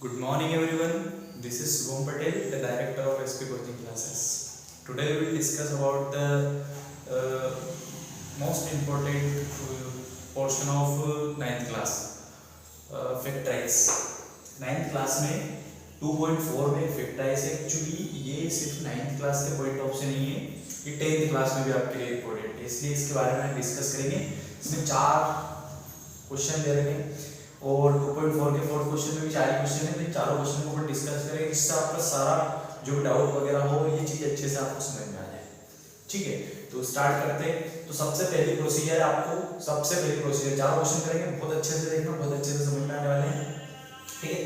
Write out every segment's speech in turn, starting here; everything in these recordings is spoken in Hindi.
Good morning everyone. This is Shubham Patel, the director of SP Coaching Classes. Today we will discuss about the most important portion of ninth class, factorize. Ninth class में 2.4 में factorize एक्चुअली ये सिर्फ नाइन्थ क्लास के पॉइंट ऑफ से नहीं है, ये 10th क्लास में भी आपके लिए इम्पोर्टेंट है, इसलिए इसके बारे में डिस्कस करेंगे। इसमें 4 क्वेश्चन दे रखे हैं और 2.4 के 4th क्वेश्चन में भी 4 क्वेश्चन है, तो चारों क्वेश्चन को ऊपर डिस्कस करेंगे जिससे आपका सारा जो डाउट वगैरह हो ये चीज अच्छे से आपको समझ में आ जाए। ठीक है, तो स्टार्ट करते हैं। तो सबसे पहली प्रोसीजर चारों क्वेश्चन करेंगे, बहुत अच्छे से देखना, बहुत अच्छे से समझ में आने वाले हैं। ठीक है,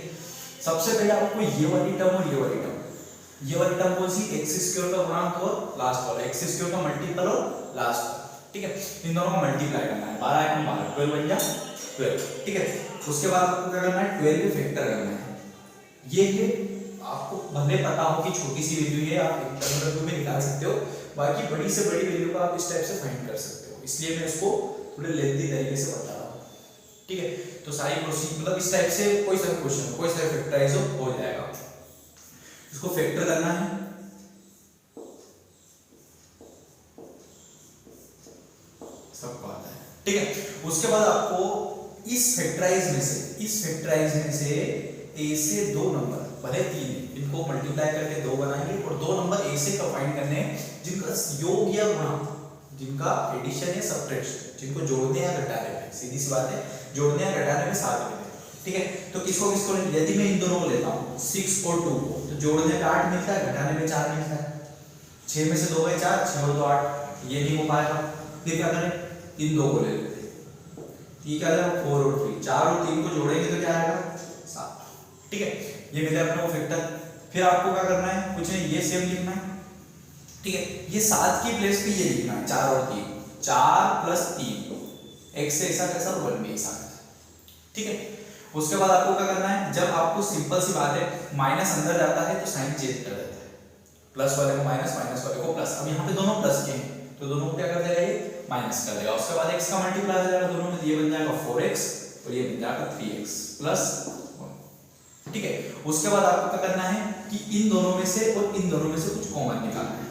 सबसे पहले आपको ये वाली टर्म और ये वाली टर्म कौन सी, एक्स स्क्वायर का गुणांक और लास्ट वाला एक्स स्क्वायर का मल्टीपल और लास्ट वाला। ठीक है, इन दोनों को मल्टीप्लाई करना है, 12 × 12 12 बन जा 12। ठीक है, उसके बाद आपको क्या करना है, 12 के फैक्टर करना है। ये आपको भले पता हो कि छोटी सी वैल्यू है, आप इंटरवल में निकाल सकते हो, बाकी बड़ी से बड़ी वैल्यू को आप इस टाइप से फाइंड कर सकते हो, इसलिए मैं इसको थोड़े लेंथी तरीके से बता रहा हूँ। ठीक है, तो सारी प्रोसीजर मतलब इस टाइप से कोई सा क्वेश्चन कोई सा फैक्टराइज हो जाएगा। इसको फैक्टर करना है, सबको आता है। ठीक है, उसके बाद आपको इस फैक्टराइज में से ए से 2 नंबर भले 3 इनको मल्टीप्लाई करके 2 बनाएंगे और 2 नंबर ए से का फाइंड करने हैं जिनका योग या गुणा, जिनका एडिशन या सब्ट्रैक्शन, जिनको जोड़ने या घटाने में, सीधी सी बात है, जोड़ने या घटाने में साथ में। ठीक है, तो किसको किसको, यदि मैं इन दोनों को लेता हूं 6 और 2 को, तो जोड़ने में 8 मिलता है, घटाने में 4 मिलता है। 6 में से 2 गए 4, 6 और 2 8, ये नहीं हो पाएगा। फिर क्या करें, इन 2 को ले लेते हैं, ठीक है, 4 और 3, 4 और 3 को जोड़ेंगे तो क्या आएगा 7। ठीक है, ये मिला अपना फैक्टर। फिर आपको क्या करना है, कुछ नहीं, ये सेम लिखना है। ठीक है, ये 7 की प्लेस पे ये लिखना है 4 और 3, 4 + 3, x से ऐसा कैसा 1 भी ऐसा। ठीक है, उसके बाद आपको क्या करना है, जब आपको सिंपल सी बात है माइनस अंदर जाता है तो साइन चेंज कर देता है, प्लस वाले को माइनस, माइनस वाले को प्लस। अब यहाँ पे दोनों प्लस के हैं तो दोनों को क्या कर देगा, ये माइनस कर देगा। उसके बाद x का मल्टीप्लाई हो जाएगा दोनों में, ये बन जाएगा 4x और ये बन जाएगा 3x + 1। ठीक है, उसके बाद आपको क्या करना है कि इन दोनों में से और इन दोनों में से कुछ कॉमन निकालना है,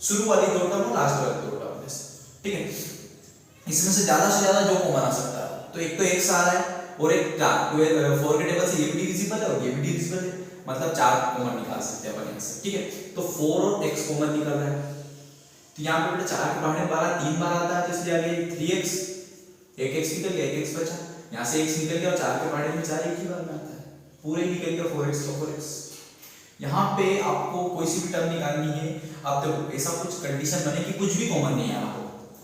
शुरू वाली 2 टर्म और लास्ट वाली 2 टर्म में से। ठीक है, इसमें से ज्यादा जो कॉमन आ सकता है, तो एक तो x आ रहा है और एक 4 के टेबल से ये भी डिविजिबल है और ये भी डिविजिबल है, मतलब 4 कॉमन निकाल सकते हैं अपन यहाँ से। ठीक है, तो 4 और x कॉमन निकल रहा है, तो यहाँ पे बेटा 4 के पहाड़े 12 3 बार आता है, तो इसलिए आगे 3x, एक x निकल गया, एक x बचा, यहाँ से x निकल गया और 4 के पहाड़े में 4 एक ही बार में आता है, पूरे निकल गया 4x तो 4x। यहाँ पे आपको कोई सी भी टर्म निकालनी है, आप देखो ऐसा कुछ कंडीशन बने कि कुछ भी कॉमन नहीं आ रहा हो,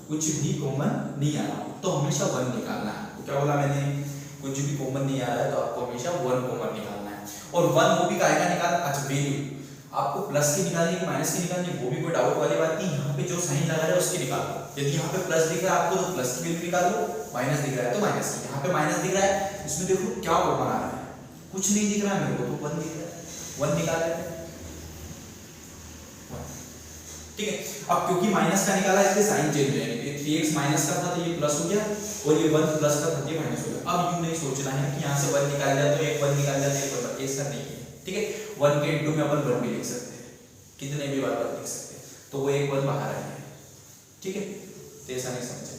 कुछ भी कॉमन नहीं आ रहा हो, तो हमेशा 1 निकालना है। तो क्या बोला मैंने, कुछ भी कॉमन नहीं आ रहा है तो आपको हमेशा 1 कॉमन निकालना है। और 1 वो भी कायदा निकालना, अच्छा वैल्यू आपको प्लस की निकालनी है माइनस की निकालनी है, वो भी कोई डाउट वाली बात नहीं। यहाँ पे जो साइन लगा रहा है उसकी निकाल लो, यदि यहाँ पे प्लस दिख रहा है आपको तो प्लस की वैल्यू निकाल लो, माइनस दिख रहा है तो माइनस की। यहाँ पे माइनस दिख रहा है, इसमें देखो क्या कॉमन आ रहा है, कुछ नहीं दिख रहा है मेरे को, तो 1 दिख रहा है, 1 निकाल लेते हैं। ठीक है, अब क्योंकि माइनस का निकाला इसलिए साइन चेंज हो जाएगी, 3x माइनस का था तो ये प्लस हो गया और ये 1 प्लस का था तो ये माइनस हो गया। अब यूं नहीं सोचना है कि यहाँ से 1 निकाल दिया तो एक 1 निकाल दिया तो एक 1, ऐसा नहीं है। ठीक है, 1 के इनटू में अपन 1 भी लिख सकते हैं, कितने भी बार लिख सकते हैं, तो वो एक 1 बाहर आएगा। ठीक है, तो ऐसा नहीं समझना,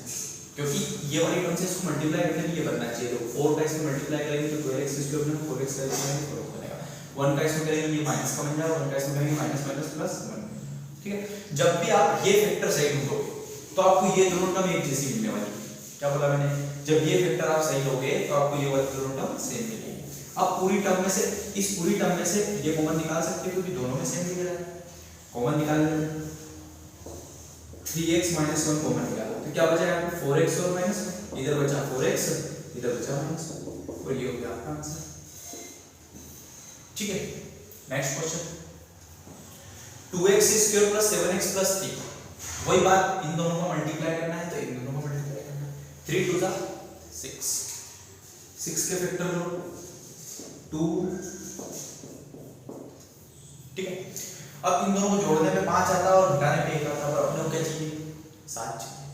क्योंकि ये वाली टर्म से इसको मल्टीप्लाई करने के लिए बनना चाहिए। तो 4 का इसमें मल्टीप्लाई करेंगे तो 12x स्क्वायर में 4x का इसमें 4 बनेगा, 1 का इसमें करेंगे ये माइनस का बन जाएगा, 1 का इसमें करेंगे माइनस माइनस प्लस 1। ठीक है, जब भी आप ये फैक्टर सही ढूंढोगे तो आपको ये दोनों टर्म एक जैसी मिलने वाली है। क्या बोला मैंने, जब ये फैक्टर आप सही लोगे तो आपको ये वाली दोनों टर्म सेम मिलेगी। अब पूरी टर्म में से, इस पूरी टर्म में से ये कॉमन निकाल सकते हो क्योंकि दोनों में सेम दिख रहा है, कॉमन निकाल लेंगे, 3x - 1 कॉमन निकाला तो क्या बचा आपको 4x और माइनस, इधर बचा 4x इधर बचा माइनस, और ये हो गया आपका आंसर। ठीक है, next question, 2x square + 7x + 3, वही बात, इन दोनों को मल्टीप्लाई करना है तो इन दोनों को मल्टीप्लाई करना है, 3 2 6, 6 के फैक्टर लो 2। ठीक है, अब इन दोनों को जोड़ने पे 5 आता है और घटाने पे 1 आता है, और अपने को क्या चाहिए 7 चाहिए।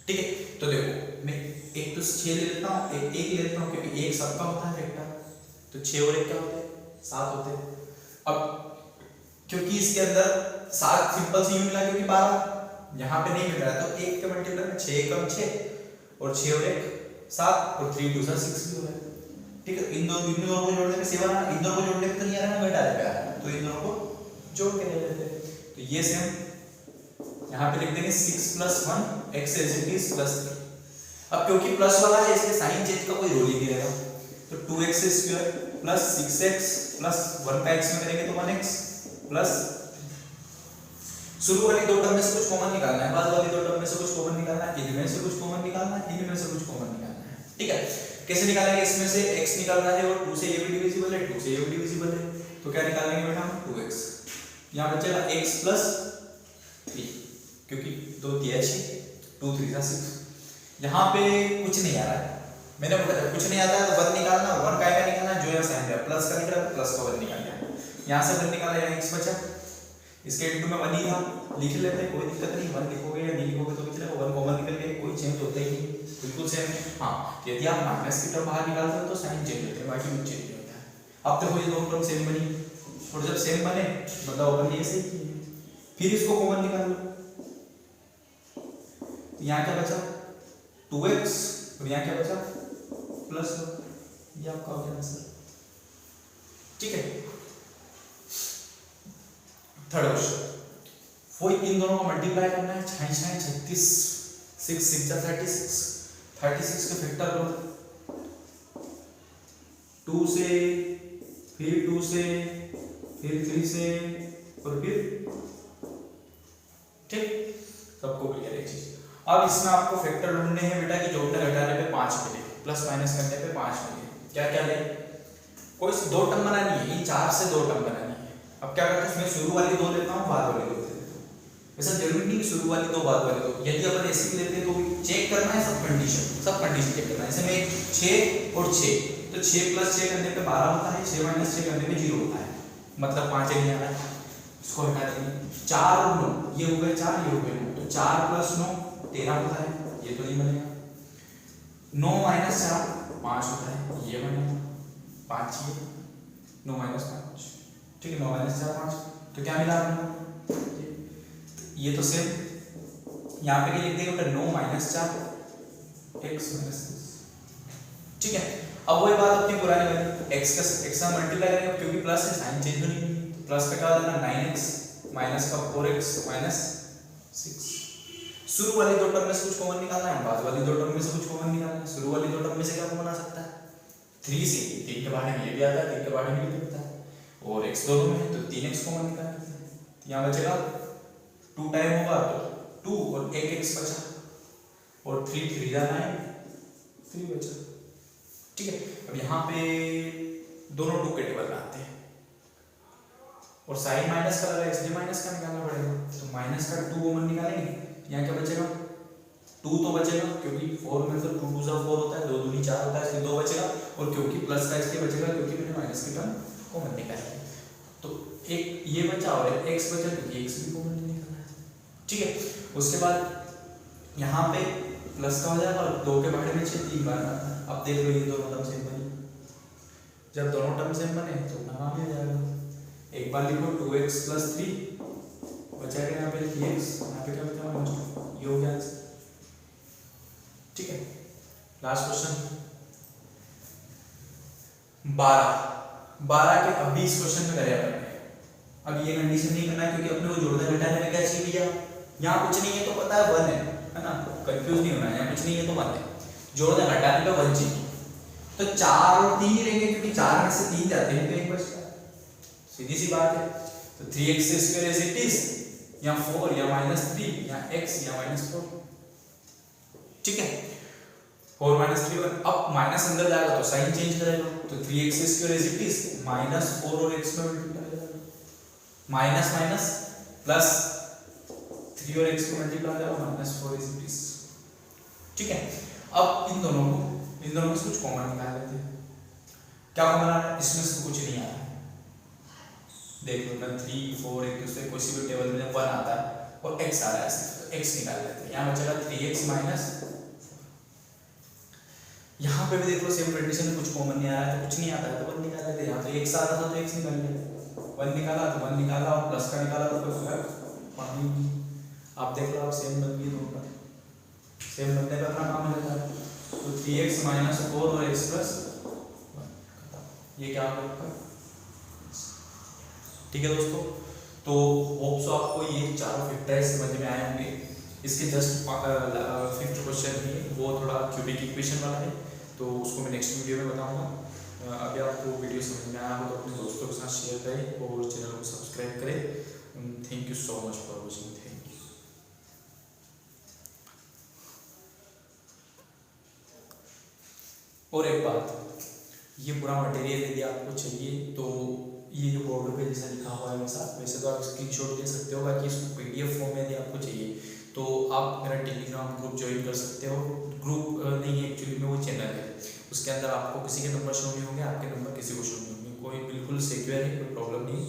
ठीक है, तो देखो मैं एक तो 6 ले लेता हूँ, एक ले लेता हूँ क्योंकि एक सबका होता है फैक्टर, तो 6 और 1 क्या होता है 7 होते। अब क्योंकि इसके अंदर 7 सिंपल से यूं मिला क्योंकि 12 यहाँ पे नहीं मिल रहा है तो 1 के मल्टीप्लाई में 6 कम 6 और 6 और 1 7 और 3 2 6 भी हो रहा है। ठीक है, इन दोनों को जोड़ने पे 7 इन दोनों को जोड़ने पे तो नहीं आ रहा है, घटाने पे आ रहा है, तो इन दोनों को जोड़ के ले लेते हैं। तो ये सेम यहाँ पे लिख देंगे 6 + 1 x as it is + 3। अब क्योंकि प्लस वाला है इसलिए साइन चेंज का कोई रोल ही नहीं रहेगा, तो 2x² + 6x + 1 का x में करेंगे तो 1x प्लस शुरू वाली दो टर्म में से कुछ कॉमन निकालना है, बाद वाली दो टर्म में से कुछ कॉमन निकालना है, इनमें से कुछ कॉमन निकालना है, इनमें से कुछ कॉमन निकालना है। ठीक है, कैसे निकालेंगे? इसमें से x निकालना है और 2 से ये भी डिविजिबल है, 2 से ये भी डिविजिबल है, तो क्या निकालेंगे बेटा? 2x। यहां बचेगा x + 3 क्योंकि 2 3 6 2 3 6। यहां पे कुछ नहीं आ रहा है, मैंने बताया कुछ नहीं आता है तो 1 निकालना, 1 का निकालना, जो यहां साइन है प्लस का निकला तो प्लस का 1 निकालना है। यहां से 1 निकाला, यहां x बचा, इसके इनटू में 1 ही था, लिख लेते हैं, कोई दिक्कत नहीं। 1 लिखोगे या नहीं लिखोगे तो भी चलेगा, 1 कॉमन निकल गया, कोई चेंज होता ही नहीं, बिल्कुल सेम है। हां, यदि आप माइनस की टर्म बाहर निकालते हो तो साइन चेंज होता है, बाकी कुछ चेंज नहीं होता है। अब देखो ये दोनों टर्म सेम बनी, और जब सेम बने मतलब अपन ने ऐसे ही किया, फिर इसको कॉमन निकाल लो, तो यहां क्या बचा? 2x और यहां क्या बचा? प्लस 1। ये आपका हो गया आंसर। ठीक है, थर्ड क्वेश्चन, वो इन दोनों को मल्टीप्लाई करना है। 6 6 36 6 6 जा 36 36 के फैक्टर लो, 2 से फिर 2 से फिर 3 से और फिर, ठीक, सबको क्लियर है चीज। अब इसमें आपको फैक्टर ढूंढने हैं बेटा कि जोड़ने घटाने पे 5 मिले, प्लस माइनस करने पे 5 मिले। क्या क्या ले? कोई दो टर्म बनानी है, इन 4 से 2 टर्म बनानी है। अब क्या करते हैं, इसमें शुरू वाली 2 लेता हूं, बाद वाली 2 लेता हूं। ऐसा जरूरी नहीं कि शुरू वाली 2 बाद वाली 2, यदि अपन ऐसे ही लेते हैं तो चेक करना है सब कंडीशन चेक करना है। जैसे में 6 और 6, तो 6 + 6 करने पे 12 होता है, 6 - 6 करने पे 0 होता है, मतलब 5 नहीं आ रहा है, इसको हटा देंगे। 4 और 9, ये हो गए 4, ये हो गए 9, तो 4 + 9 13 होता है, ये तो नहीं बनेगा। 9 - 4 5 होता है, ये बनेगा, 5 ये 9 - 5, ठीक है, 9 - 4 5, तो क्या मिला हमको? ये तो सेम यहाँ पे क्या लिख देंगे? 9 - 4 x - 10। ठीक है, अब वही बात अपनी पुरानी वाली, x का मल्टीप्लाई करेंगे क्योंकि प्लस है, साइन चेंज नहीं है, प्लस का क्या हो जाएगा? 9x माइनस का 4x माइनस 6। शुरू वाली दो टर्म में से कुछ कॉमन निकालना है, बाद वाली दो टर्म में से कुछ कॉमन निकालना है। शुरू वाली दो टर्म में से क्या कॉमन आ सकता है? 3 से 3 के बारे में ये भी आता है, 3 के बारे में भी आता है, और x दोनों में है तो 3x कॉमन निकाल लेते हैं। यहाँ बचेगा 2 टाइम होगा तो 2 और 1x बचा, और 3 3 जा 9 3 बचा। ठीक है, अब यहाँ पे दोनों 2 के टेबल आते हैं, और साइन माइनस का लगा इसलिए माइनस का निकालना पड़ेगा, तो माइनस का 2 कॉमन निकालेंगे। यहाँ क्या बचेगा? 2 तो बचेगा क्योंकि 4 में से 2 2 जा 4 होता है, 2 दूनी 4 होता है, इसलिए 2 बचेगा, और क्योंकि प्लस का इसलिए बचेगा क्योंकि मैंने माइनस की टर्म कॉमन निकाली, तो एक ये बचा और एक x बचा क्योंकि x भी कॉमन निकालना है। ठीक है, उसके बाद यहाँ पे प्लस का हो जाएगा, और 2 के बारे में 6 3 बार आता है। अब देख लो ये दोनों टर्म सेम बनी, जब दोनों टर्म सेम बने तो नाम आ जाएगा। एक बार लिखो 2x + 3 बचाएगा, यहाँ पे लिखिए x, यहाँ पे क्या बचा? -2, ये हो गया आंसर। ठीक है, लास्ट क्वेश्चन 12 के अब भी इस क्वेश्चन में करें अपने। अब ये कंडीशन नहीं करना है क्योंकि अपने को जोड़ने घटाने में क्या चाहिए भैया? यहाँ कुछ नहीं है तो पता है 1 है ना, कंफ्यूज नहीं होना है, यहाँ कुछ नहीं है तो 1 है, जोड़ने घटाने पे 1 चाहिए, तो 4 और 3 ही रहेंगे क्योंकि 4 में से 3 जाते हैं तो 1 बचता है, सीधी सी बात है। तो 3x² as it is, या 4 या -3 या x या -4। ठीक है, 4 - 3 1, अब माइनस अंदर जाएगा तो साइन चेंज करेगा, तो 3x² as it is -4 और x में मल्टीप्लाई करेगा, माइनस माइनस प्लस 3 और x को मल्टीप्लाई करेगा -4 as it is। ठीक है, अब इन दोनों में से कुछ कॉमन निकाल लेते हैं। क्या कॉमन आ रहा है? इसमें से कुछ नहीं आ रहा है, देख लो ना, 3 4 एक दूसरे कोई सी भी टेबल में 1 आता है और x आ रहा है, तो x निकाल लेते हैं। यहाँ बचेगा 3x - यहाँ पे भी देख लो सेम कंडीशन में कुछ कॉमन नहीं आ रहा है तो कुछ नहीं आता है तो 1 निकाल लेते हैं। यहाँ तो x आ रहा था तो x निकाल लिया, 1 निकाला तो 1 निकाला और प्लस का निकाला तो कोई फर्क पड़ा नहीं। आप देख लो आप सेम बन गई दोनों का, सेम बनने पे अपना काम हो जाता है। तो 3x माइनस 4 और x प्लस 1 ये क्या आ गया आपका। ठीक है दोस्तों, तो होप सो आपको ये चारों फैक्टराइज समझ में आए होंगे। इसके जस्ट 5th क्वेश्चन ही वो थोड़ा क्यूबिक इक्वेशन वाला है तो उसको मैं नेक्स्ट वीडियो में बताऊंगा। अभी आपको वीडियो समझ में आया हो तो अपने दोस्तों के साथ शेयर करें और चैनल को सब्सक्राइब करें। Thank you so much for watching. Thank you. और एक बात, ये पूरा मटेरियल यदि आपको चाहिए तो ये जो बोर्ड पे जैसा लिखा हुआ है वैसे तो आप स्क्रीनशॉट ले सकते हो, बाकी इसको PDF फॉर्म में यदि आपको चाहिए तो आप मेरा टेलीग्राम ग्रुप ज्वाइन कर सकते हो। ग्रुप नहीं है एक्चुअली में, वो चैनल है, उसके अंदर आपको किसी के नंबर शो नहीं होंगे, आपके नंबर किसी को शो नहीं होंगे, कोई बिल्कुल सिक्योर है, कोई प्रॉब्लम नहीं।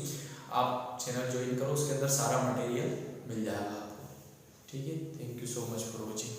आप चैनल ज्वाइन करो, उसके अंदर सारा मटेरियल मिल जाएगा आपको। ठीक है, thank you so much for watching.